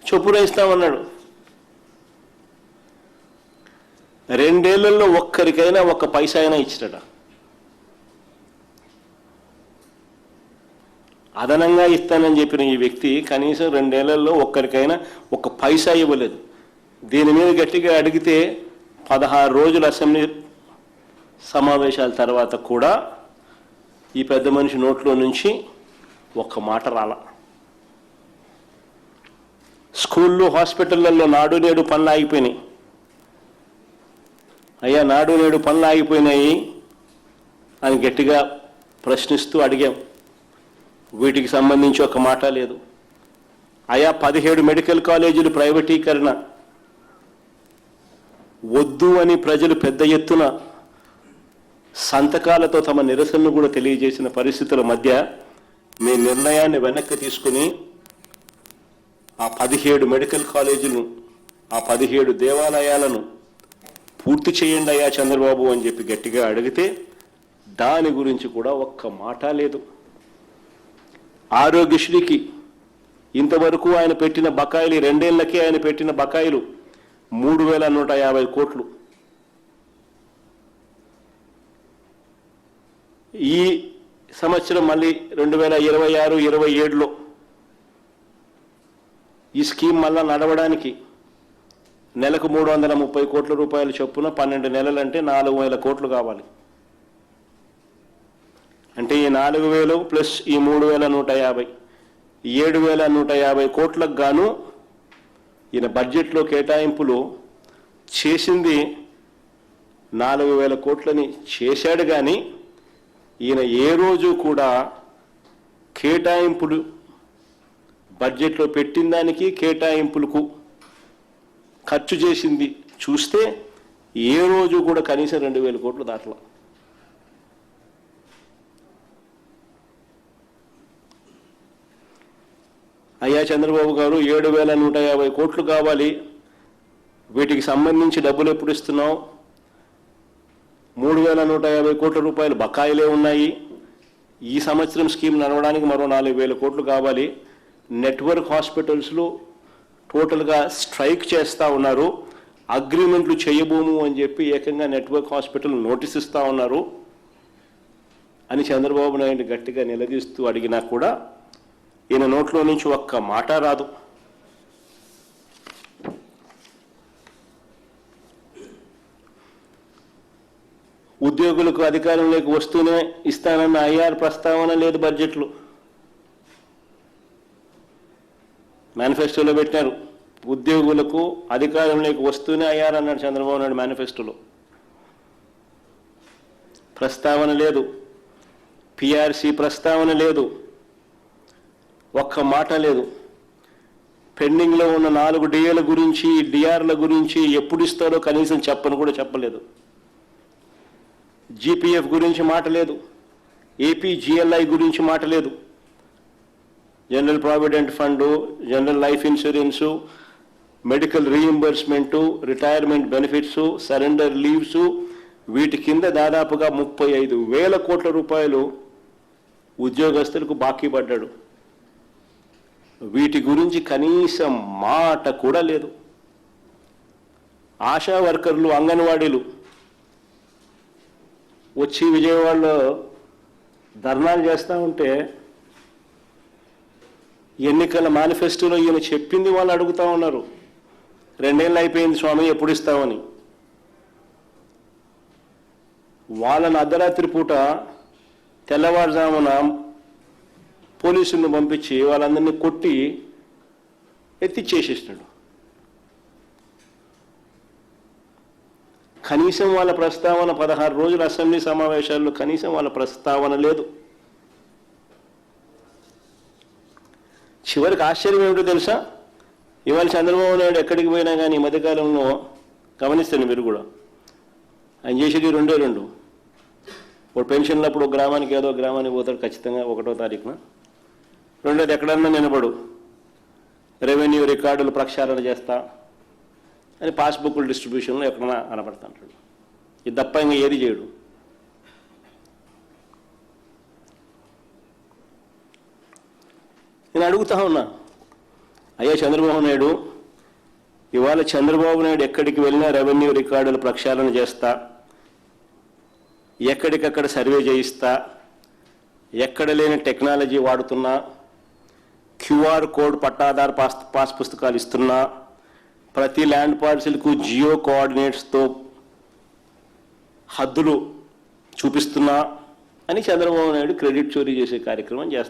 చొప్పున ఇస్తామన్నాడు. 2 ఏళ్లలో ఒక్కరికైనా ఒక్క పైసా అయినా ఇచ్చినట. అదనంగా ఇస్తానని చెప్పిన ఈ వ్యక్తి కనీసం 2 ఏళ్లలో ఒక్కరికైనా ఒక్క పైసా ఇవ్వలేదు. దీని మీద గట్టిగా అడిగితే 16 రోజుల అసెంబ్లీ సమావేశాల తర్వాత కూడా ఈ పెద్ద మనిషి నోట్లో నుంచి ఒక్క మాట రాల. స్కూళ్ళు, హాస్పిటళ్లలో నాడు నేడు పనులు ఆగిపోయినాయి. అయ్యా, నాడు నేడు పనులు ఆగిపోయినాయి అని గట్టిగా ప్రశ్నిస్తూ అడిగాం. వీటికి సంబంధించి ఒక మాట లేదు. అయ్యా, 17 మెడికల్ కాలేజీలు ప్రైవేటీకరణ వద్దు అని ప్రజలు పెద్ద ఎత్తున సంతకాలతో తమ నిరసనను కూడా తెలియజేసిన పరిస్థితుల మధ్య మీ నిర్ణయాన్ని వెనక్కి తీసుకుని ఆ 17 మెడికల్ కాలేజీలను, ఆ 17 దేవాలయాలను పూర్తి చేయండి అయ్యా చంద్రబాబు అని చెప్పి గట్టిగా అడిగితే దాని గురించి కూడా ఒక్క మాట లేదు. ఆరోగ్యశ్రీకి ఇంతవరకు ఆయన పెట్టిన బకాయిలు, 2 ఏళ్లకే ఆయన పెట్టిన బకాయిలు 3,150 కోట్లు. ఈ సంవత్సరం మళ్ళీ 2026-27లో ఈ స్కీమ్ మళ్ళా నడవడానికి నెలకు 330 కోట్ల రూపాయలు చొప్పున 12 నెలలంటే 4,000 కోట్లు కావాలి. అంటే ఈ 4,000 ప్లస్ ఈ 3,150, 7,150 కోట్లకు గాను ఈయన బడ్జెట్లో కేటాయింపులు చేసింది 4,000 కోట్లని చేశాడు. కానీ ఈయన ఏ రోజు కూడా కేటాయింపులు బడ్జెట్లో పెట్టిన దానికి కేటాయింపులకు ఖర్చు చేసింది చూస్తే ఏ రోజు కూడా కనీసం 2,000 కోట్లు దాటల. అయ్యా చంద్రబాబు గారు, 7,150 కోట్లు కావాలి, వీటికి సంబంధించి డబ్బులు ఎప్పుడు ఇస్తున్నావు? 3,150 కోట్ల రూపాయలు బకాయిలే ఉన్నాయి. ఈ సంవత్సరం స్కీమ్ నడవడానికి మరో 4,000 కోట్లు కావాలి. నెట్వర్క్ హాస్పిటల్స్లో టోటల్గా స్ట్రైక్ చేస్తూ ఉన్నారు. అగ్రిమెంట్లు చేయబోము అని చెప్పి ఏకంగా నెట్వర్క్ హాస్పిటల్ నోటీస్ ఇస్తూ ఉన్నారు అని చంద్రబాబు నాయుడు గట్టిగా నిలదీస్తూ అడిగినా కూడా ఈయన నోట్లో నుంచి ఒక్క మాట రాదు. ఉద్యోగులకు అధికారంలోకి వస్తూనే ఇస్తానన్న ఐఆర్ ప్రస్తావన లేదు బడ్జెట్లో. మేనిఫెస్టోలో పెట్టారు, ఉద్యోగులకు అధికారంలోకి వస్తూనే ఐఆర్ అన్నాడు చంద్రబాబు నాయుడు మేనిఫెస్టోలో. ప్రస్తావన లేదు, పిఆర్సీ ప్రస్తావన లేదు, ఒక్క మాట లేదు. పెండింగ్లో ఉన్న 4 డిఏల గురించి, డిఆర్ల గురించి ఎప్పుడు ఇస్తారో కనీసం చెప్పను కూడా చెప్పలేదు. జీపీఎఫ్ గురించి మాట లేదు, ఏపీ జిఎల్ఐ గురించి మాట లేదు. General provident fund, general life insurance, medical reimbursement, retirement benefits, surrender leaves, వీటి కింద దాదాపుగా 35,000 కోట్ల రూపాయలు ఉద్యోగస్తులకు బాకీ పడ్డాడు. వీటి గురించి కనీసం మాట కూడా లేదు. ఆశా వర్కర్లు, అంగన్వాడీలు వచ్చి విజయవాడలో ధర్నాలు చేస్తూ ఉంటే ఎన్నికల మేనిఫెస్టోలో ఈయన చెప్పింది వాళ్ళు అడుగుతూ ఉన్నారు. 2 ఏళ్ళు అయిపోయింది స్వామి, ఎప్పుడు ఇస్తామని. వాళ్ళని అర్ధరాత్రి పూట తెల్లవారుజామున పోలీసులను పంపించి వాళ్ళందరినీ కొట్టి ఎత్తిచ్చేసేసినాడు. కనీసం వాళ్ళ ప్రస్తావన 16 రోజుల అసెంబ్లీ సమావేశాల్లో కనీసం వాళ్ళ ప్రస్తావన లేదు. చివరికి ఆశ్చర్యం ఏమిటో తెలుసా? ఇవాళ చంద్రబాబు నాయుడు ఎక్కడికి పోయినా కానీ ఈ మధ్యకాలంలో గమనిస్తాను మీరు కూడా, ఆయన చేసేది 2 ఒక పెన్షన్లప్పుడు ఒక గ్రామానికి ఏదో గ్రామానికి పోతాడు ఖచ్చితంగా 1వ తారీఖున. 2వది ఎక్కడన్నా నిలబడు రెవెన్యూ రికార్డులు ప్రక్షాళన చేస్తా అని పాస్బుక్ల డిస్ట్రిబ్యూషన్లో ఎక్కడన్నా అనపడతాడు. ఇది తప్ప ఇంకా ఏది చేయడు. నేను అడుగుతా ఉన్నా, అయ్యా చంద్రబాబు నాయుడు, ఇవాళ చంద్రబాబు నాయుడు ఎక్కడికి వెళ్ళినా రెవెన్యూ రికార్డుల ప్రక్షాళన చేస్తా, ఎక్కడికక్కడ సర్వే చేయిస్తా, ఎక్కడ లేని టెక్నాలజీ వాడుతున్నా, క్యూఆర్ కోడ్ పట్టాదారు పాస్ పుస్తకాలు ఇస్తున్నా, ప్రతి ల్యాండ్ పార్సిల్కు జియో కోఆర్డినేట్స్తో హద్దులు చూపిస్తున్నా అని చంద్రబాబు నాయుడు క్రెడిట్ చోరీ చేసే కార్యక్రమం చేస్తారు.